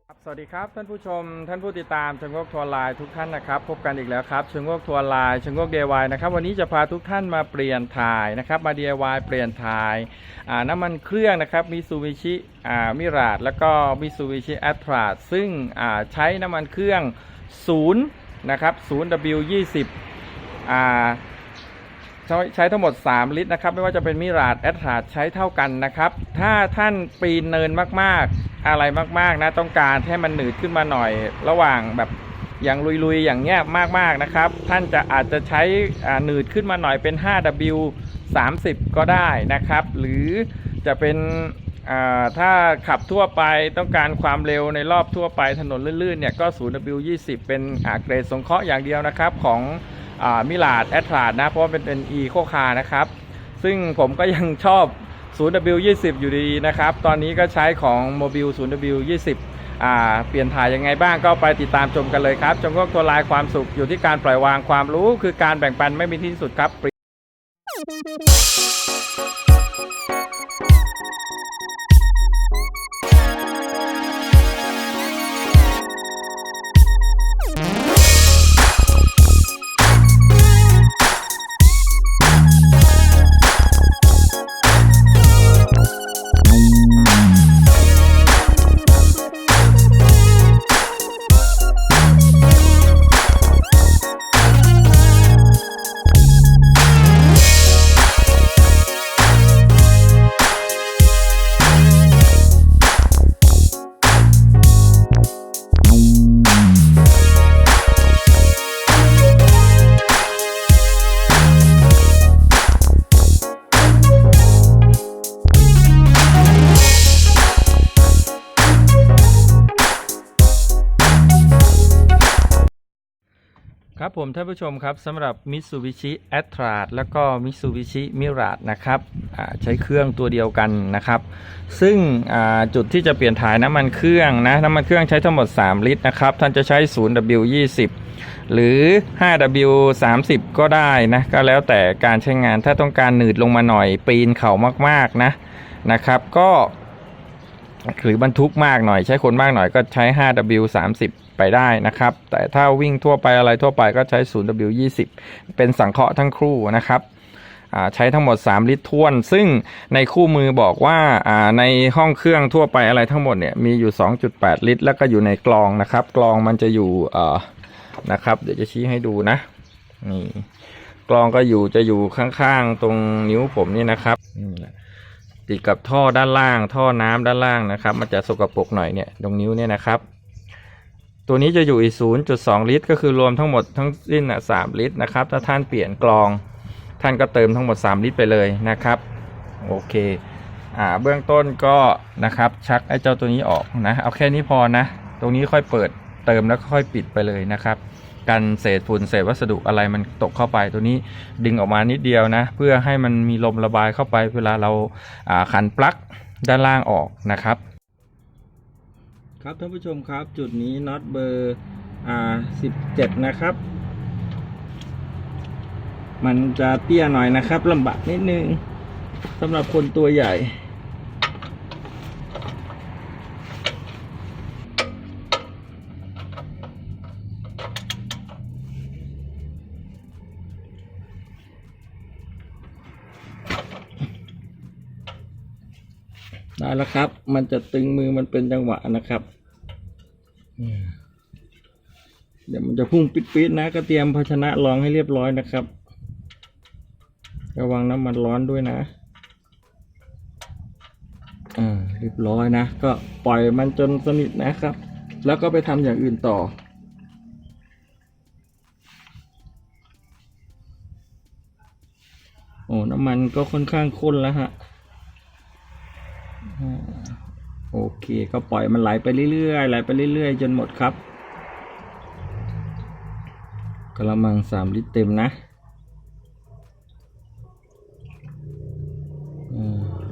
สวัสดีครับท่านผู้ชมท่านผู้ติดตามชงโงกทัวร์ไลน์ทุกท่านนะครับพบกันอีกแล้วครับชงโงกทัวร์ไลน์ชงโงก DIY นะครับวันนี้จะพาทุกท่านมาเปลี่ยนถ่ายนะครับมา DIY เปลี่ยนถ่ายน้ำมันเครื่องนะครับมิซูบิชิมิราดแล้วก็มิซูบิชิแอตราดซึ่งใช้น้ำมันเครื่อง0นะครับ 0W20 ใช้ทั้งหมด3ลิตรนะครับไม่ว่าจะเป็นมิราดแอตราดใช้เท่ากันนะครับถ้าท่านปีนเนินมากๆอะไรมากๆนะต้องการให้มันหนืดขึ้นมาหน่อยระหว่างแบบอย่างลุยๆอย่างเงี้ยมากๆนะครับท่านจะอาจจะใช้หนืดขึ้นมาหน่อยเป็น 5W30 ก็ได้นะครับหรือจะเป็นถ้าขับทั่วไปต้องการความเร็วในรอบทั่วไปถนนลื่นๆเนี่ยก็ 0W20 เป็นเกรดสงเคราะห์อย่างเดียวนะครับของมิลาดแอตราดนะเพราะเป็นอีโคคาร์นะครับซึ่งผมก็ยังชอบ 0W20 อยู่ดีนะครับตอนนี้ก็ใช้ของโมบิล 0W20 เปลี่ยนถ่ายยังไงบ้างก็ไปติดตามชมกันเลยครับจงโงกทัวร์ไลน์ความสุขอยู่ที่การปล่อยวางความรู้คือการแบ่งปันไม่มีที่สุดครับครับผมท่านผู้ชมครับสำหรับ Mitsubishi Attrad แล้วก็ Mitsubishi Mirage นะครับใช้เครื่องตัวเดียวกันนะครับซึ่งจุดที่จะเปลี่ยนถ่ายน้ำมันเครื่องนะน้ำมันเครื่องใช้ทั้งหมด3ลิตรนะครับท่านจะใช้ 0W20 หรือ 5W30 ก็ได้นะก็แล้วแต่การใช้งานถ้าต้องการหนืดลงมาหน่อยปีนเขามากๆนะครับก็หรือบรรทุกมากหน่อยใช้คนมากหน่อยก็ใช้ 5W30 ไปได้นะครับแต่ถ้าวิ่งทั่วไปอะไรทั่วไปก็ใช้ 0W20 เป็นสังเคราะห์ทั้งคู่นะครับใช้ทั้งหมด3ลิตรท้วนซึ่งในคู่มือบอกว่าในห้องเครื่องทั่วไปอะไรทั้งหมดเนี่ยมีอยู่ 2.8 ลิตรแล้วก็อยู่ในกลองนะครับกลองมันจะอยู่นะครับเดี๋ยวจะชี้ให้ดูนะนี่กลองก็จะอยู่ข้างๆตรงนิ้วผมนี่นะครับติดกับท่อด้านล่างท่อน้ำด้านล่างนะครับมันจะสกปรกหน่อยเนี่ยตรงนิ้วเนี่ยนะครับตัวนี้จะอยู่อีก 0.2 ลิตรก็คือรวมทั้งหมดทั้งสิ้น3ลิตรนะครับถ้าท่านเปลี่ยนกลองท่านก็เติมทั้งหมด3ลิตรไปเลยนะครับโอเคเบื้องต้นก็นะครับชักไอ้เจ้าตัวนี้ออกนะเอาแค่นี้พอนะตรงนี้ค่อยเปิดเติมแล้วค่อยปิดไปเลยนะครับกันเศษฝุ่นเศษวัสดุอะไรมันตกเข้าไปตัวนี้ดึงออกมานิดเดียวนะเพื่อให้มันมีลมระบายเข้าไปเวลาเราขันปลั๊กด้านล่างออกนะครับครับท่านผู้ชมครับจุดนี้น็อตเบอร์17นะครับมันจะเตี้ยหน่อยนะครับลำบากนิดนึงสำหรับคนตัวใหญ่ได้แล้วครับมันจะตึงมือมันเป็นจังหวะนะครับเดี๋ยวมันจะพุ่งปิดๆนะก็เตรียมภาชนะรองให้เรียบร้อยนะครับระวังน้ำมันร้อนด้วยนะเรียบร้อยนะก็ปล่อยมันจนสนิทนะครับแล้วก็ไปทำอย่างอื่นต่อโอ้น้ำมันก็ค่อนข้างข้นแล้วฮะโอเคก็ปล่อยมันไหลไปเรื่อยๆไหลไปเรื่อยๆจนหมดครับกระมัง3ลิตรเต็มนะ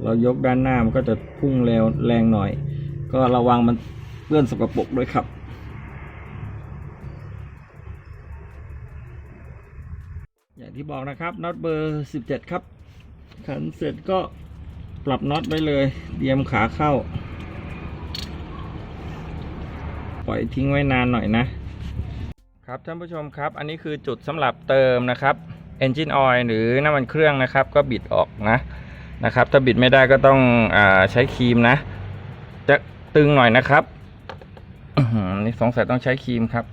เรายกด้านหน้ามันก็จะพุ่งแรงหน่อยก็ระวังมันเปื้อนสกปรกด้วยครับอย่างที่บอกนะครับน็อตเบอร์17ครับขันเสร็จก็ ปรับน็อตไว้เลยเตรียมขาเข้า ล่อยทิ้งไว้นานหน่อยนะครับท่านผู้ชมครับอันนี้คือจุดสำหรับเติมนะครับ Engine Oil หรือน้ำมันเครื่องนะครับก็บิดออกนะครับถ้าบิดไม่ได้ก็ต้องใช้ครีมนะจะตึงหน่อยนะครับนี่สงสัยต้องใช้ครีมครับ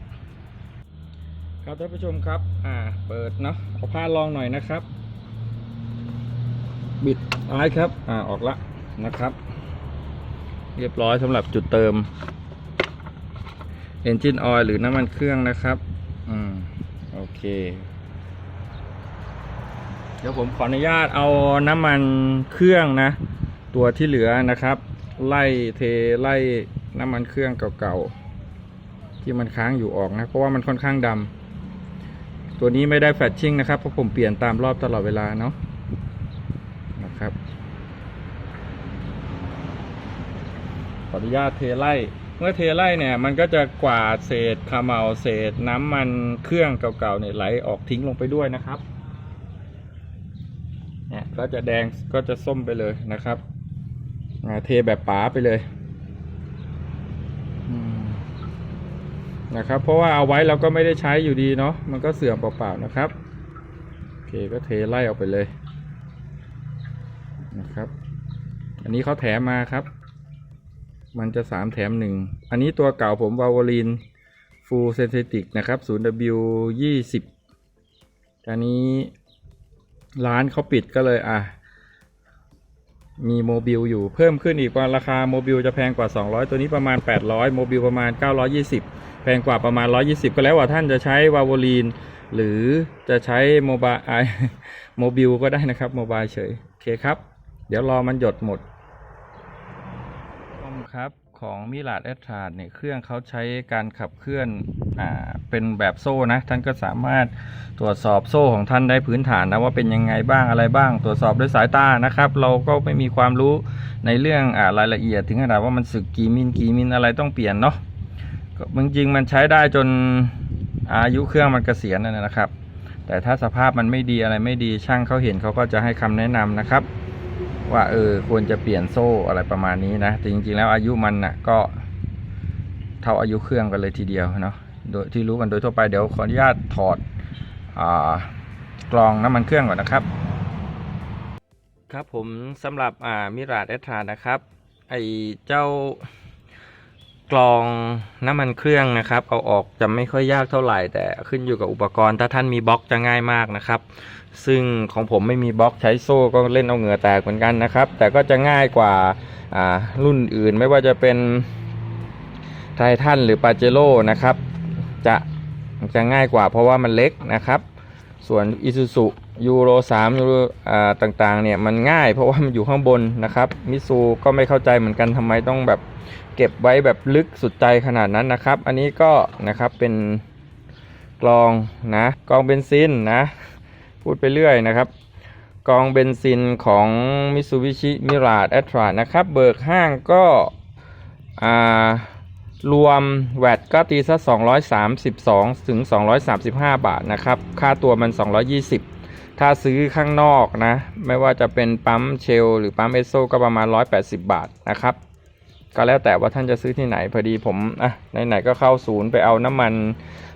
ครับท่านผู้ชมครับเปิดเนาะเอาผ้ารองหน่อยนะครับบิดท้ายครับออกละนะครับเรียบร้อยสำหรับจุดเติม Engine Oil หรือน้ำมันเครื่องนะครับโอเคเดี๋ยวผมขออนุญาตเอาน้ำมันเครื่องนะตัวที่เหลือนะครับไล่น้ำมันเครื่องเก่าๆที่มันค้างอยู่ออกนะเพราะว่ามันค่อนข้างดำตัวนี้ไม่ได้แฟชชิ่งนะครับเพราะผมเปลี่ยนตามรอบตลอดเวลาเนาะนะครับขออนุญาตเทไล่เมื่อเทไล่เนี่ยมันก็จะกวาดเศษคาเมาเศษน้ำมันเครื่องเก่าๆเนี่ยไหลออกทิ้งลงไปด้วยนะครับเนี่ยก็จะแดงก็จะส้มไปเลยนะครับเทแบบป๋าไปเลยนะครับเพราะว่าเอาไว้เราก็ไม่ได้ใช้อยู่ดีเนาะมันก็เสื่อมเปล่าๆนะครับโอเคก็เทไล่ออกไปเลยนะครับอันนี้เขาแถมมาครับมันจะ3แถม1อันนี้ตัวเก่าผมวาโวลินฟูลเซนเทติกนะครับ 0W20 อันนี้ร้านเขาปิดก็เลยมีโมบิลอยู่เพิ่มขึ้นอีกว่าราคาโมบิลจะแพงกว่า200ตัวนี้ประมาณ800โมบิลประมาณ920แพงกว่าประมาณ120ก็แล้วว่าท่านจะใช้วาโวลีนหรือจะใช้โมบายโมบิลก็ได้นะครับโมบายเฉยโอเคครับเดี๋ยวรอมันหยดหมดครับของมิลาดแอตทราดเนี่ยเครื่องเขาใช้การขับเคลื่อนเป็นแบบโซ่นะท่านก็สามารถตรวจสอบโซ่ของท่านได้พื้นฐานนะว่าเป็นยังไงบ้างอะไรบ้างตรวจสอบด้วยสายตานะครับเราก็ไม่มีความรู้ในเรื่องรายละเอียดถึงขนาดว่ามันสึกกี่มิลอะไรต้องเปลี่ยนเนาะจริงๆมันใช้ได้จนอายุเครื่องมันเกษียณนะครับแต่ถ้าสภาพมันไม่ดีอะไรไม่ดีช่างเขาเห็นเขาก็จะให้คำแนะนำนะครับว่าควรจะเปลี่ยนโซ่อะไรประมาณนี้นะแต่จริงๆแล้วอายุมันก็เท่าอายุเครื่องกันเลยทีเดียวเนาะโดยที่รู้กันโดยทั่วไปเดี๋ยวขออนุญาตถอดกรองน้ำมันเครื่องก่อนนะครับครับผมสำหรับมิราดแอตทรานะครับไอเจ้ากรองน้ำมันเครื่องนะครับเอาออกจะไม่ค่อยยากเท่าไหร่แต่ขึ้นอยู่กับอุปกรณ์ถ้าท่านมีบล็อกจะง่ายมากนะครับซึ่งของผมไม่มีบล็อกใช้โซ่ก็เล่นเอาเหงื่อแตกเหมือนกันนะครับแต่ก็จะง่ายกว่ารุ่นอื่นไม่ว่าจะเป็นไททันหรือปาเจโร่นะครับจะง่ายกว่าเพราะว่ามันเล็กนะครับส่วนอิซูซุยูโร3ยูโรต่างๆเนี่ยมันง่ายเพราะว่ามันอยู่ข้างบนนะครับมิซูก็ไม่เข้าใจเหมือนกันทำไมต้องแบบเก็บไว้แบบลึกสุดใจขนาดนั้นนะครับอันนี้ก็นะครับเป็นกรองเบนซินนะพูดไปเรื่อยนะครับกรองเบนซินของ Mitsubishi Mirage Atra นะครับเบิกห้างก็รวมแวตก็ตีซะ232ถึง235 บาทนะครับค่าตัวมัน220ถ้าซื้อข้างนอกนะไม่ว่าจะเป็นปั๊มเชลหรือปั๊มเอสโซก็ประมาณ180 บาทนะครับก็แล้วแต่ว่าท่านจะซื้อที่ไหนพอดีผมไหนๆก็เข้าศูนย์ไปเอาน้ำมัน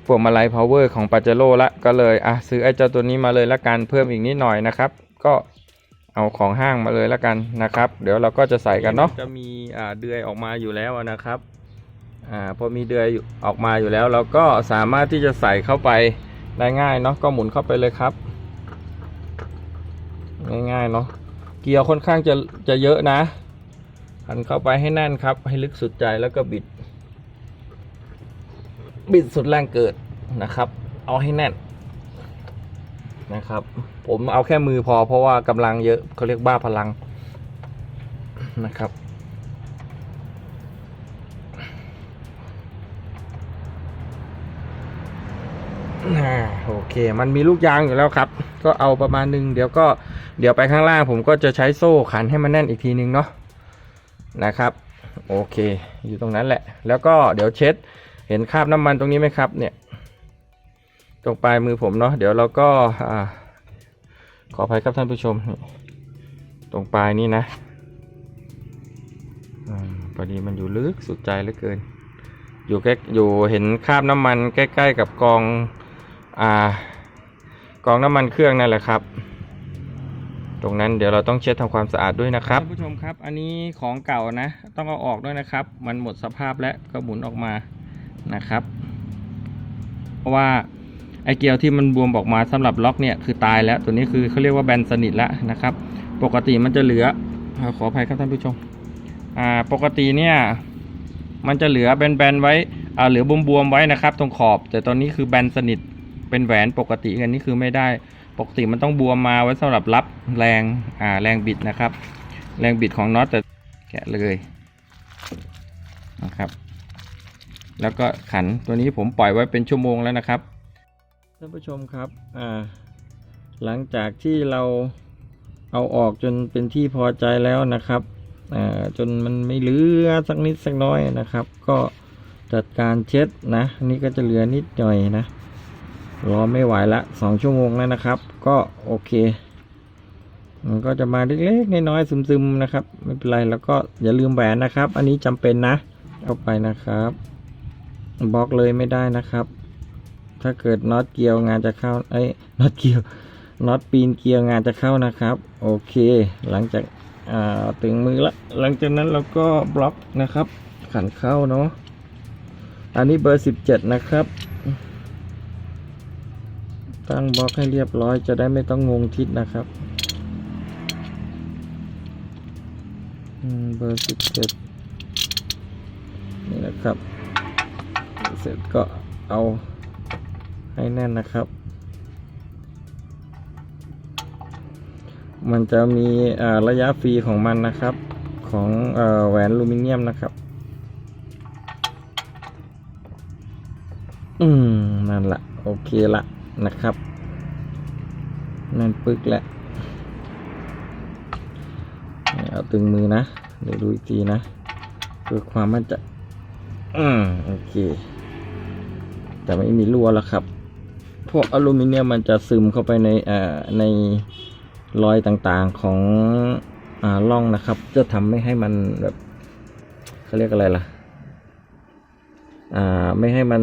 พวงมาลัยพาวเวอร์ของปาเจโร่ละก็เลยซื้อไอ้เจ้าตัวนี้มาเลยละกันเพิ่มอีกนิดหน่อยนะครับก็เอาของห้างมาเลยละกันนะครับเดี๋ยวเราก็จะใส่กันเนาะจะมีเดือยออกมาอยู่แล้วนะครับพอมีเดือยออกมาอยู่แล้วเราก็สามารถที่จะใส่เข้าไปได้ง่ายเนาะก็หมุนเข้าไปเลยครับง่ายๆเนาะเกียร์ค่อนข้างจะเยอะนะหันเข้าไปให้แน่นครับให้ลึกสุดใจแล้วก็บิดสุดแรงเกิดนะครับเอาให้แน่นนะครับผมเอาแค่มือพอเพราะว่ากำลังเยอะเขาเรียกบ้าพลังนะครับโอเคมันมีลูกยางอยู่แล้วครับก็เอาประมาณนึงเดี๋ยวไปข้างล่างผมก็จะใช้โซ่ขันให้มันแน่นอีกทีนึงเนาะนะครับโอเคอยู่ตรงนั้นแหละแล้วก็เดี๋ยวเช็ดเห็นคราบน้ำมันตรงนี้ไหมครับเนี่ยตรงปลายมือผมเนาะเดี๋ยวเราก็ขออภัยครับท่านผู้ชมตรงปลายนี้นะพอดีมันอยู่ลึกสุดใจเหลือเกิน อยู่เห็นคราบน้ำมันใกล้ๆกับกองน้ำมันเครื่องนั่นแหละครับตรงนั้นเดี๋ยวเราต้องเช็ดทำความสะอาดด้วยนะครับท่านผู้ชมครับอันนี้ของเก่านะต้องเอาออกด้วยนะครับมันหมดสภาพแล้วก็หมุนออกมานะครับเพราะว่าไอเกลียวที่มันบวมออกมาสำหรับล็อกเนี่ยคือตายแล้วตัวนี้คือเขาเรียกว่าแบนสนิทแล้วนะครับปกติมันจะเหลือขออภัยครับท่านผู้ชมปกติเนี่ยมันจะเหลือแบนๆไว้เหลือบวมๆไว้นะครับตรงขอบแต่ตอนนี้คือแบนสนิทเป็นแหวนปกติอันนี้คือไม่ได้ปกติมันต้องบวมมาไว้สำหรับรับแรงบิดนะครับแรงบิดของน็อตแต่แกะเลยนะครับแล้วก็ขันตัวนี้ผมปล่อยไว้เป็นชั่วโมงแล้วนะครับท่านผู้ชมครับหลังจากที่เราเอาออกจนเป็นที่พอใจแล้วนะครับจนมันไม่เหลือสักนิดสักน้อยนะครับก็จัดการเช็ดนะนี่ก็จะเหลือนิดหน่อยนะรอไม่ไหวละ2 ชั่วโมงแล้วนะครับก็โอเคมันก็จะมาเล็กๆน้อยๆซึมๆนะครับไม่เป็นไรแล้วก็อย่าลืมแหวนนะครับอันนี้จำเป็นนะเข้าไปนะครับบล็อกเลยไม่ได้นะครับถ้าเกิดน็อตเกียวงานจะเข้าน็อตเกียวน็อตปีนเกียวงานจะเข้านะครับโอเคหลังจากถึงมือละหลังจากนั้นเราก็บล็อกนะครับขันเข้าเนาะอันนี้เบอร์17นะครับตั้งบล็อกให้เรียบร้อยจะได้ไม่ต้องงงทิศนะครับเบอร์17นี่นะครับเสร็จก็เอาให้แน่นนะครับมันจะมีระยะฟรีของมันนะครับของแหวนอลูมิเนียมนะครับนั่นละโอเคละนะครับนั่นปึกแล้วเอาตึงมือนะเดี๋ยวดูอีกทีนะเพื่อความมั่นใจโอเคแต่ไม่มีรั่วแล้วครับพวกอลูมิเนียมมันจะซึมเข้าไปในรอยต่างๆของร่องนะครับจะทำไม่ให้มันแบบเขาเรียกอะไรล่ะไม่ให้มัน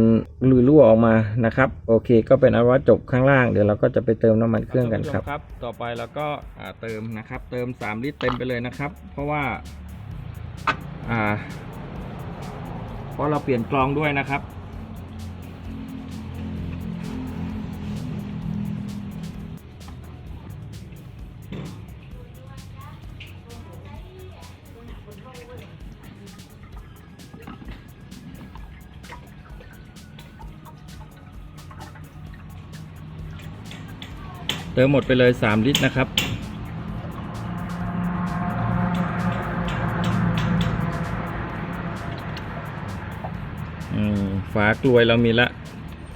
รั่วออกมานะครับโอเคก็เป็นอันว่าจบข้างล่างเดี๋ยวเราก็จะไปเติมน้ำมันเครื่องกันครับต่อไปเราก็เติมนะครับเติม3 ลิตรเต็มไปเลยนะครับเพราะว่าเราเปลี่ยนกรองด้วยนะครับเติมหมดไปเลย3 ลิตรนะครับฝากลวยเรามีละ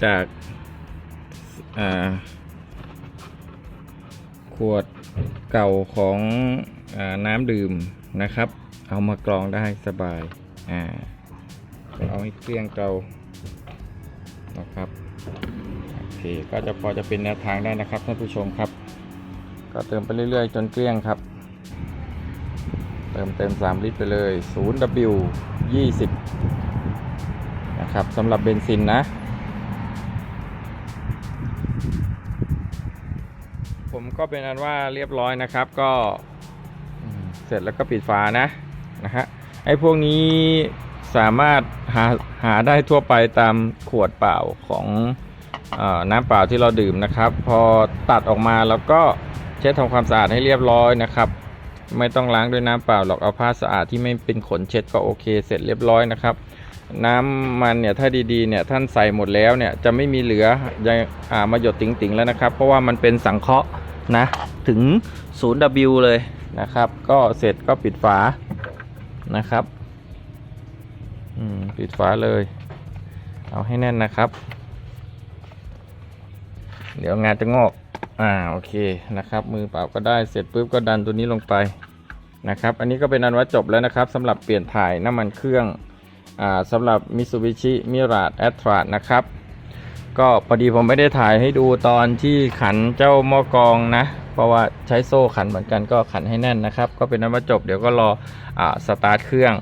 จากขวดเก่าของน้ำดื่มนะครับเอามากรองได้สบายเอาให้เกลี้ยงเกลานะครับโอเคก็จะพอจะเป็นแนวทางได้นะครับท่านผู้ชมครับก็เติมไปเรื่อยๆจนเกลี้ยงครับเติม3 ลิตรไปเลย 0W 20นะครับสำหรับเบนซินนะผมก็เป็นอันว่าเรียบร้อยนะครับก็เสร็จแล้วก็ปิดฝานะฮะไอ้พวกนี้สามารถหาได้ทั่วไปตามขวดเปล่าของน้ำเปล่าที่เราดื่มนะครับพอตัดออกมาแล้วก็เช็ดทำความสะอาดให้เรียบร้อยนะครับไม่ต้องล้างด้วยน้ำเปล่าหรอกเอาผ้าสะอาดที่ไม่เป็นขนเช็ดก็โอเคเสร็จเรียบร้อยนะครับน้ำมันเนี่ยถ้าดีๆเนี่ยท่านใส่หมดแล้วเนี่ยจะไม่มีเหลือยังมาหยดติ๋งๆแล้วนะครับเพราะว่ามันเป็นสังเคราะห์นะถึง 0W เลยนะครับก็เสร็จก็ปิดฝานะครับปิดฝาเลยเอาให้แน่นนะครับเดี๋ยวงานจะงอกโอเคนะครับมือเปล่าก็ได้เสร็จปุ๊บก็ดันตัวนี้ลงไปนะครับอันนี้ก็เป็นอันว่าจบแล้วนะครับสำหรับเปลี่ยนถ่ายน้ำมันเครื่องสำหรับ Mitsubishi Mirage Attrage นะครับก็พอดีผมไม่ได้ถ่ายให้ดูตอนที่ขันเจ้าหม้อกรองนะเพราะว่าใช้โซ่ขันเหมือนกันก็ขันให้แน่นนะครับก็เป็นอันว่าจบเดี๋ยวก็รอสตาร์ทเครื่อง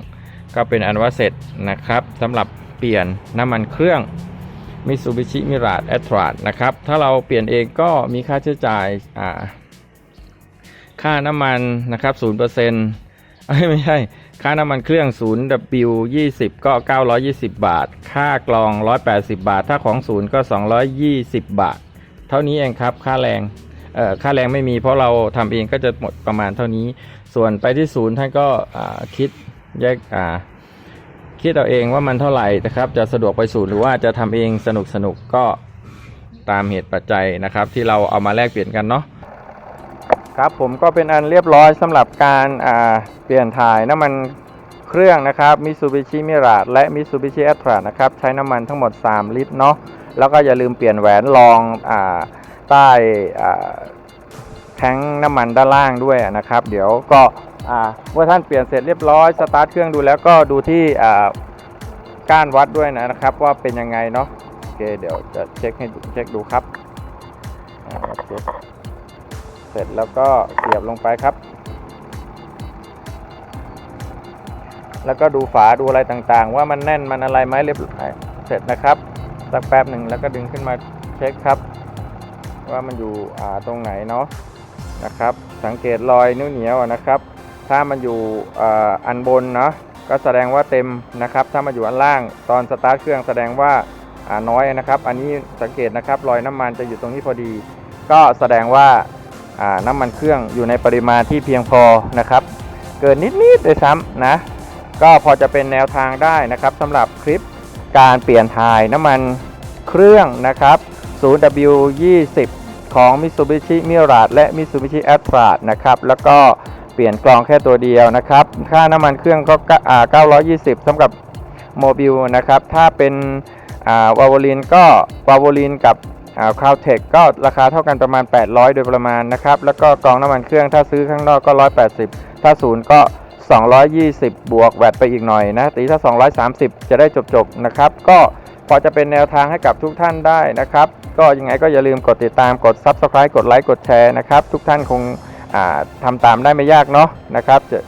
ก็เป็นอันว่าเสร็จนะครับสำหรับ เปลี่ยนน้ำมันเครื่อง Mitsubishi Mirage Attrage นะครับถ้าเราเปลี่ยนเองก็มีค่าใช้จ่ายค่าน้ำมันนะครับ 0% ไม่ใช่ค่าน้ำมันเครื่อง 0W20 ก็920 บาทค่ากลอง180 บาทถ้าของศูนย์ก็220 บาทเท่านี้เองครับค่าแรงค่าแรงไม่มีเพราะเราทำเองก็จะหมดประมาณเท่านี้ส่วนไปที่ศูนย์ท่านก็คิดแยกคิดเอาเองว่ามันเท่าไหร่นะครับจะสะดวกไปศูนย์หรือว่าจะทำเองสนุกก็ตามเหตุปัจจัยนะครับที่เราเอามาแลกเปลี่ยนกันเนาะครับผมก็เป็นอันเรียบร้อยสำหรับการเปลี่ยนถ่ายน้ำมันเครื่องนะครับ Mitsubishi Mirage และ Mitsubishi Attrage นะครับใช้น้ำมันทั้งหมด3 ลิตรเนาะแล้วก็อย่าลืมเปลี่ยนแหวนรองใต้แท้งน้ำมันด้านล่างด้วยนะครับเดี๋ยวก็เมื่อท่านเปลี่ยนเสร็จเรียบร้อยสตาร์ทเครื่องดูแล้วก็ดูที่ก้านวัดด้วยนะครับว่าเป็นยังไงเนาะโอเคเดี๋ยวจะเช็คดูครับเสร็จแล้วก็เสียบลงไปครับแล้วก็ดูฝาดูอะไรต่างๆว่ามันแน่นมันอะไรไหมเรียบร้อยเสร็จนะครับสักแป๊บหนึ่งแล้วก็ดึงขึ้นมาเช็คครับว่ามันอยู่ตรงไหนเนาะนะครับสังเกตรอยนิ้วเหนียวนะครับถ้ามันอยู่อันบนเนาะก็แสดงว่าเต็มนะครับถ้ามันอยู่อันล่างตอนสตาร์ทเครื่องแสดงว่าน้อยนะครับอันนี้สังเกตนะครับรอยน้ำมันจะอยู่ตรงนี้พอดีก็แสดงว่าน้ำมันเครื่องอยู่ในปริมาณที่เพียงพอนะครับเกินนิดเลยซ้ำนะก็พอจะเป็นแนวทางได้นะครับสำหรับคลิปการเปลี่ยนถ่ายน้ำมันเครื่องนะครับ 0W20 ของ Mitsubishi Mirage และ Mitsubishi Attrage นะครับแล้วก็เปลี่ยนกรองแค่ตัวเดียวนะครับค่าน้ำมันเครื่องก็920สำหรับโมบิลนะครับถ้าเป็นวาโวลินก็วาโวลินกับคาวเทคก็ราคาเท่ากันประมาณ800โดยประมาณนะครับแล้วก็กรองน้ำมันเครื่องถ้าซื้อข้างนอกก็180ถ้าศูนย์ก็220บวกแวตไปอีกหน่อยนะตีถ้า230จะได้จบนะครับก็พอจะเป็นแนวทางให้กับทุกท่านได้นะครับก็ยังไงก็อย่าลืมกดติดตามกด Subscribe กดไลค์กดแชร์นะครับทุกท่านคงทำตามได้ไม่ยากเนาะนะครับจะ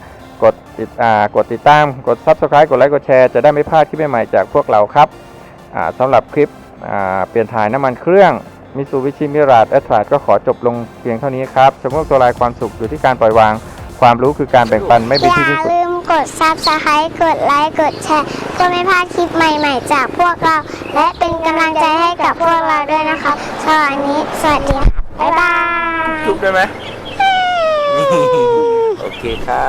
กดติดตามกด Subscribe กดไลค์กดแชร์จะได้ไม่พลาดคลิปใหม่ๆจากพวกเราครับสำหรับคลิปเปลี่ยนถ่ายน้ำมันเครื่อง Mitsubishi Mirage Attrage ก็ขอจบลงเพียงเท่านี้ครับสมมติตัวลายความสุขอยู่ที่การปล่อยวางความรู้คือการแบ่งปันไม่เป็นที่สุดอย่าลืมกด Subscribe กดไลค์กดแชร์เพื่อไม่พลาดคลิปใหม่ๆจากพวกเราและเป็นกำลังใจให้กับพวกเราด้วยนะคะสำหรับวันนี้สวัสดีค่ะบ๊ายบายจุ๊บได้ไหม โอเคค่ะ